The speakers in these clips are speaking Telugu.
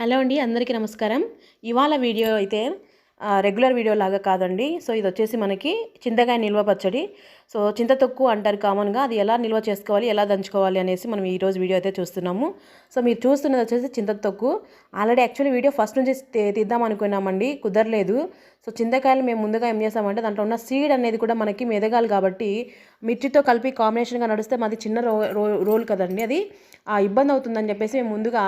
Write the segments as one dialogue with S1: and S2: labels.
S1: హలో అండి, అందరికీ నమస్కారం. ఇవాళ వీడియో అయితే రెగ్యులర్ వీడియో లాగా కాదండి. సో ఇది వచ్చేసి మనకి చింతకాయ నిల్వ పచ్చడి. సో చింతతొక్కు అంటారు కామన్గా. అది ఎలా నిల్వ చేసుకోవాలి, ఎలా దంచుకోవాలి అనేసి మనం ఈరోజు వీడియో అయితే చూస్తున్నాము. సో మీరు చూస్తున్నది వచ్చేసి చింతతొక్కు. ఆల్రెడీ యాక్చువల్లీ వీడియో ఫస్ట్ నుంచి తీద్దాం అనుకున్నామండి, కుదరలేదు. సో చింతకాయలు మేము ముందుగా ఏం చేస్తామంటే దాంట్లో ఉన్న సీడ్ అనేది కూడా మనకి మెదగాలి కాబట్టి మిర్చితో కలిపి కాంబినేషన్గా నడిస్తే మాది చిన్న రోల్ కదండి, అది ఇబ్బంది అవుతుందని చెప్పేసి మేము ముందుగా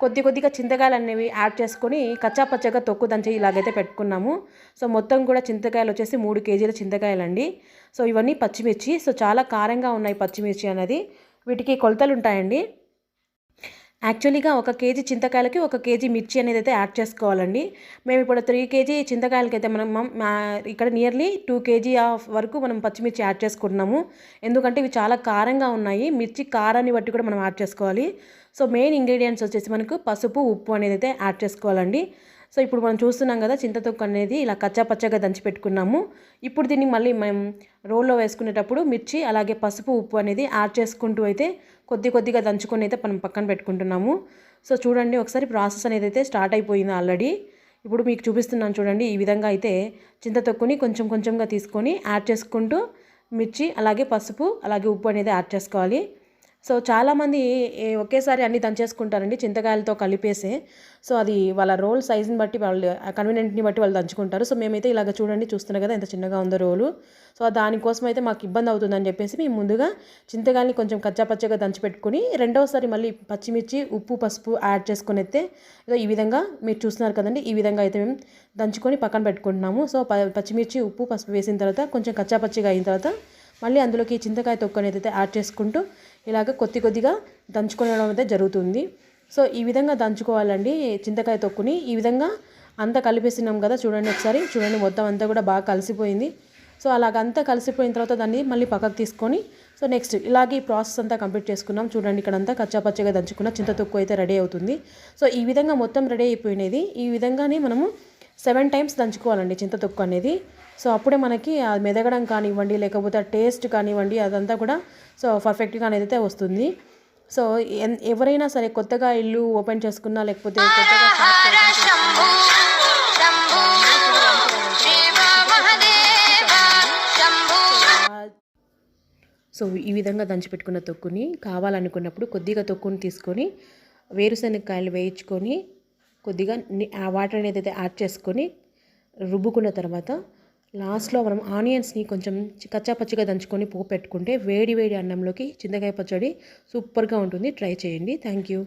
S1: కొద్దిగా చింతకాయలు అనేవి యాడ్ చేసుకొని కచ్చా పచ్చగా తొక్కు దంచి ఇలాగైతే పెట్టుకున్నాము. సో మొత్తం కూడా చింతకాయలు వచ్చేసి 3 కేజీల చింతకాయలండి. సో ఇవన్నీ పచ్చిమిర్చి. సో చాలా కారంగా ఉన్నాయి పచ్చిమిర్చి అనేది. వీటికి కొలతలు ఉంటాయండి. యాక్చువల్లీగా 1 కేజీ చింతకాయలకి 1 కేజీ మిర్చి అనేది అయితే యాడ్ చేసుకోవాలండి. మేము ఇప్పుడు 3 కేజీ చింతకాయలకైతే మనం ఇక్కడ నియర్లీ 2 కేజీ వరకు మనం పచ్చిమిర్చి యాడ్ చేసుకుంటున్నాము. ఎందుకంటే ఇవి చాలా కారంగా ఉన్నాయి. మిర్చి కారాన్ని బట్టి కూడా మనం యాడ్ చేసుకోవాలి. సో మెయిన్ ఇంగ్రీడియంట్స్ వచ్చేసి మనకు పసుపు, ఉప్పు అనేది అయితే యాడ్ చేసుకోవాలండి. సో ఇప్పుడు మనం చూస్తున్నాం కదా, చింతతొక్కు అనేది ఇలా కచ్చా పచ్చగా దంచి పెట్టుకున్నాము. ఇప్పుడు దీన్ని మళ్ళీ మనం రోల్లో వేసుకునేటప్పుడు మిర్చి అలాగే పసుపు, ఉప్పు అనేది యాడ్ చేసుకుంటూ అయితే కొద్దిగా దంచుకొని అయితే మనం పక్కన పెట్టుకుంటున్నాము. సో చూడండి, ఒకసారి ప్రాసెస్ అనేది అయితే స్టార్ట్ అయిపోయింది ఆల్రెడీ. ఇప్పుడు మీకు చూపిస్తున్నాను చూడండి. ఈ విధంగా అయితే చింతతొక్కుని కొంచెంగా తీసుకొని యాడ్ చేసుకుంటూ మిర్చి అలాగే పసుపు అలాగే ఉప్పు అనేది యాడ్ చేసుకోవాలి. సో చాలామంది ఒకేసారి అన్నీ దంచేసుకుంటారండి చింతకాయలతో కలిపేసి. సో అది వాళ్ళ రోల్ సైజుని బట్టి, వాళ్ళు కన్వీనియంట్ని బట్టి వాళ్ళు దంచుకుంటారు. సో మేమైతే ఇలాగ చూడండి, చూస్తున్నారు కదా ఎంత చిన్నగా ఉందో రోలు. సో దానికోసం అయితే మాకు ఇబ్బంది అవుతుందని చెప్పేసి మేము ముందుగా చింతకాయని కొంచెం కచ్చాపచ్చగా దంచి పెట్టుకుని రెండవసారి మళ్ళీ పచ్చిమిర్చి, ఉప్పు, పసుపు యాడ్ చేసుకుని అయితే ఈ విధంగా మీరు చూస్తున్నారు కదండి, ఈ విధంగా అయితే మేము దంచుకొని పక్కన పెట్టుకుంటున్నాము. సో పచ్చిమిర్చి, ఉప్పు, పసుపు వేసిన తర్వాత కొంచెం కచ్చాపచ్చిగా అయిన తర్వాత మళ్ళీ అందులోకి చింతకాయ తొక్కు అనేది అయితే యాడ్ చేసుకుంటూ ఇలాగ కొద్దిగా దంచుకోవడం అయితే జరుగుతుంది. సో ఈ విధంగా దంచుకోవాలండి చింతకాయ తొక్కుని. ఈ విధంగా అంతా కలిపేసినాం కదా, చూడండి ఒకసారి చూడండి, మొత్తం అంతా కూడా బాగా కలిసిపోయింది. సో అలాగంతా కలిసిపోయిన తర్వాత దాన్ని మళ్ళీ పక్కకు తీసుకొని సో నెక్స్ట్ ఇలాగే ఈ ప్రాసెస్ అంతా కంప్లీట్ చేసుకున్నాం. చూడండి, ఇక్కడంతా కచ్చాపచ్చగా దంచుకున్న చింతతొక్కు అయితే రెడీ అవుతుంది. సో ఈ విధంగా మొత్తం రెడీ అయిపోయినది. ఈ విధంగానే మనము 7 టైమ్స్ దంచుకోవాలండి చింతతొక్కు అనేది. సో అప్పుడే మనకి అది మెదగడం కానివ్వండి, లేకపోతే టేస్ట్ కానివ్వండి, అదంతా కూడా సో పర్ఫెక్ట్గా అనేది అయితే వస్తుంది. సో ఎవరైనా సరే కొత్తగా ఇల్లు ఓపెన్ చేసుకున్నా లేకపోతే కొత్తగా సో ఈ విధంగా దంచిపెట్టుకున్న తొక్కుని కావాలనుకున్నప్పుడు కొద్దిగా తొక్కుని తీసుకొని వేరుశనగకాయలు వేయించుకొని కొద్దిగా వాటర్ అనేది అయితే యాడ్ చేసుకొని రుబ్బుకున్న తర్వాత లాస్ట్లో మనం ఆనియన్స్ని కొంచెం కచ్చాపచ్చిగా దంచుకొని పోపు పెట్టుకుంటే వేడి అన్నంలోకి చింతకాయ పచ్చడి సూపర్గా ఉంటుంది. ట్రై చేయండి. Thank you.